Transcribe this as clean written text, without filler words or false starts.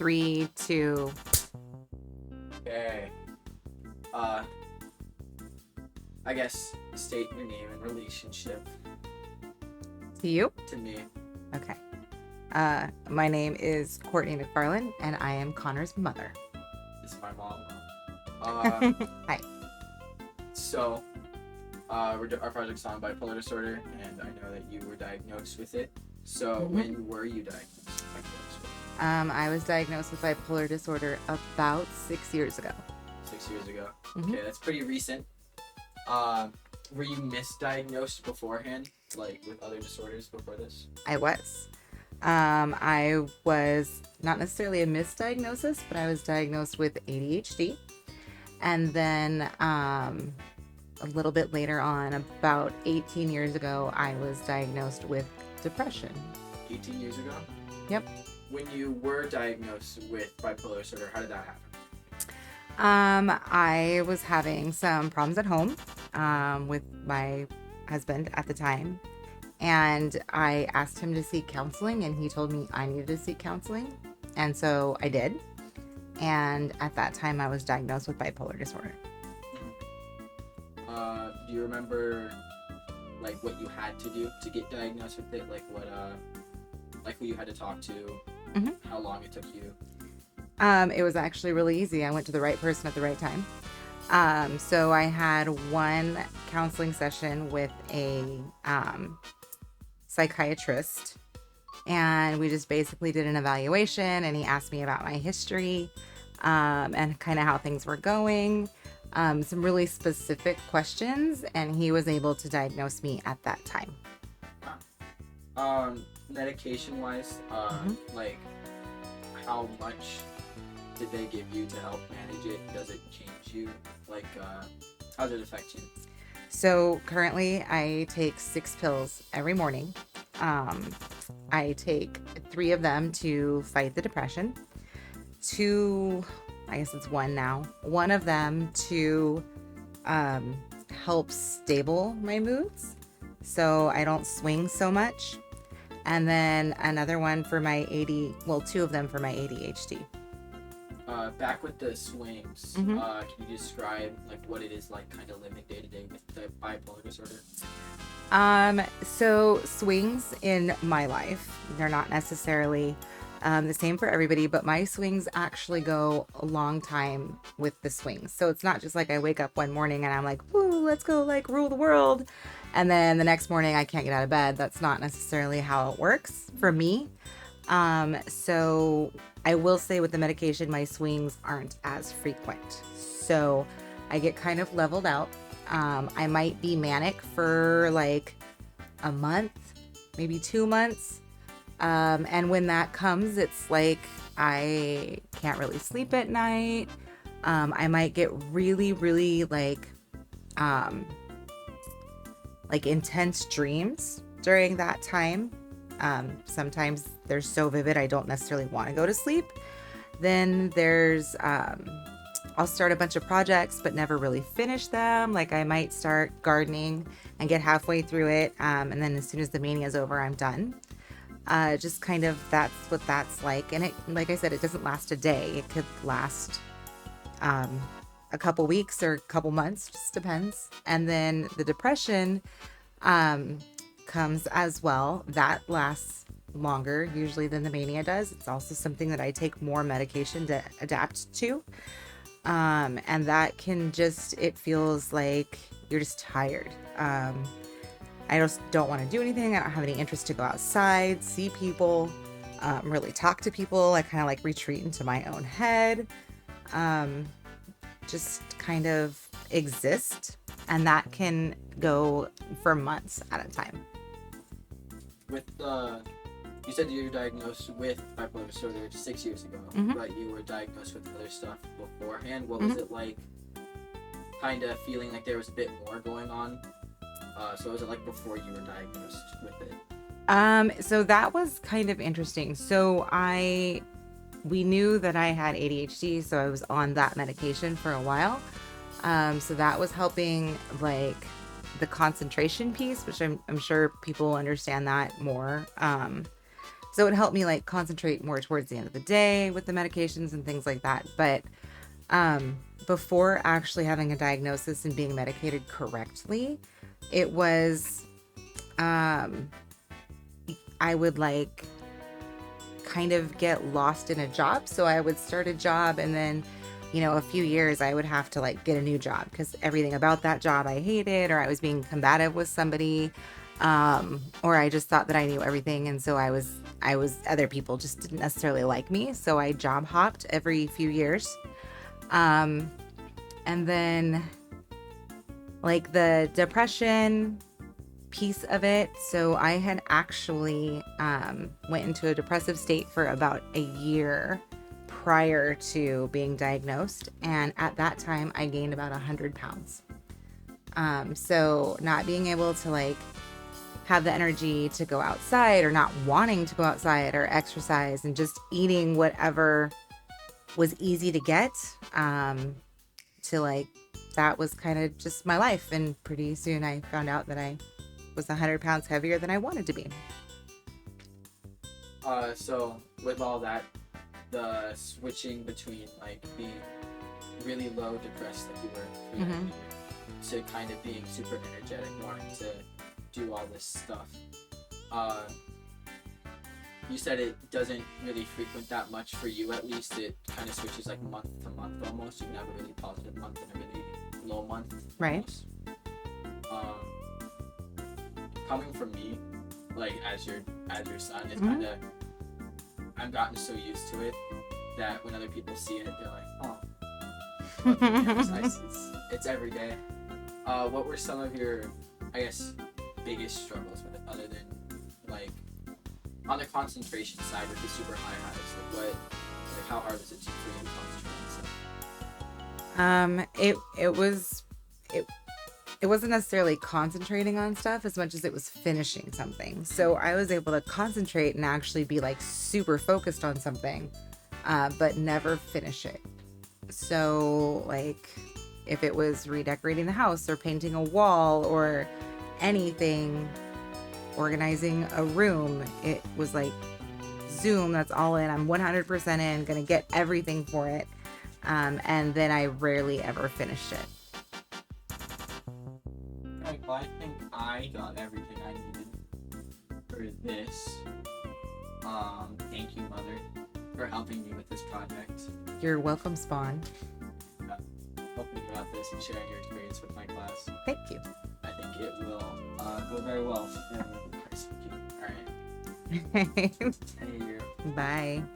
3, 2. Okay. Uh, I guess state your name and relationship To you? to me. Okay. My name is Courtney McFarland, and I am Connor's mother. This is my mom. Uh, Hi. so, our project's on bipolar disorder, and I know that you were diagnosed with it. So, when were you diagnosed with bipolar disorder? I was diagnosed with bipolar disorder about 6 years ago. 6 years ago. Mhm. Okay, that's pretty recent. Were you misdiagnosed beforehand, like with other disorders before this? I was. I was not necessarily a misdiagnosis, but I was diagnosed with ADHD. And then a little bit later on, about 18 years ago, I was diagnosed with depression. 18 years ago? Yep. When you were diagnosed with bipolar disorder, how did that happen? I was having some problems at home with my husband at the time. And I asked him to seek counseling, and he told me I needed to seek counseling. And so I did. And at that time, I was diagnosed with bipolar disorder. Do you remember, like, what you had to do to get diagnosed with it? Like, like who you had to talk to? Mhm. How long it took you? It was actually really easy. I went to the right person at the right time. So I had one counseling session with a psychiatrist, and we just basically did an evaluation, and he asked me about my history and kind of how things were going, some really specific questions, and he was able to diagnose me at that time. Medication wise, like, how much did they give you to help manage it? Does it change you? Like, how does it affect you? So currently I take 6 pills every morning. I take 3 of them to fight the depression. 2, I guess it's 1 now. 1 of them to help stable my moods so I don't swing so much. And then another one for my 2 of them for my ADHD. Back with the swings, Mhm. Can you describe, like, what it is like kind of living day to day with the bipolar disorder? So swings in my life, they're not necessarily the same for everybody, but my swings actually go a long time with the swings. So it's not just like I wake up one morning and I'm like, woo, let's go like rule the world. And then the next morning I can't get out of bed. That's not necessarily how it works for me. So I will say with the medication, my swings aren't as frequent. So I get kind of leveled out. I might be manic for like a month, maybe 2 months. And when that comes, it's like I can't really sleep at night. I might get really, really like intense dreams during that time. Sometimes they're so vivid I don't necessarily want to go to sleep. Then there's I'll start a bunch of projects but never really finish them. Like I might start gardening and get halfway through it, and then as soon as the mania is over, I'm done. Just kind of that's what that's like. And it, like I said, it doesn't last a day. It could last a couple weeks or a couple months, just depends. And then the depression comes as well. That lasts longer usually than the mania does. It's also something that I take more medication to adapt to. And that can just, it feels like you're just tired. I just don't want to do anything. I don't have any interest to go outside, see people, really talk to people. I kind of like retreat into my own head, just kind of exist. And that can go for months at a time. With you said you were diagnosed with bipolar disorder 6 years ago, but you were diagnosed with other stuff beforehand. What was it like, kind of feeling like there was a bit more going on? So what was it like before you were diagnosed with it? So that was kind of interesting. So we knew that I had ADHD, so I was on that medication for a while. So that was helping like the concentration piece, which I'm sure people understand that more. So it helped me like concentrate more towards the end of the day with the medications and things like that. But before actually having a diagnosis and being medicated correctly, it was I would like kind of get lost in a job. So I would start a job and then, a few years I would have to like get a new job because everything about that job I hated, or I was being combative with somebody, or I just thought that I knew everything. And so other people just didn't necessarily like me. So I job hopped every few years. And then like the depression piece of it. So I had actually went into a depressive state for about a year prior to being diagnosed. And at that time, I gained about 100 pounds. So not being able to like have the energy to go outside, or not wanting to go outside or exercise, and just eating whatever was easy to get, to like, that was kind of just my life. And pretty soon I found out that I was 100 pounds heavier than I wanted to be. So with all that, the switching between like being really low depressed like you were for that year, to kind of being super energetic, wanting to do all this stuff. You said it doesn't really frequent that much for you, at least. It kind of switches like month to month almost. You can have a really positive month and a really low month. Right. Coming from me, like as your son, it's kind of, I've gotten so used to it that when other people see it, they're like, oh, it's every day. What were some of your, I guess, biggest struggles with it, other than like on the concentration side with the super high highs? Like how hard is it for you to concentrate on stuff? It wasn't necessarily concentrating on stuff as much as it was finishing something. So I was able to concentrate and actually be like super focused on something, but never finish it. So like if it was redecorating the house or painting a wall or anything, organizing a room, it was like Zoom, that's all in. I'm 100% in, gonna get everything for it. And then I rarely ever finished it. Well, I think I got everything I needed for this. Thank you, Mother, for helping me with this project. You're welcome, Spawn. Helping me about this and sharing your experience with my class. Thank you. I think it will go very well. All right. Bye.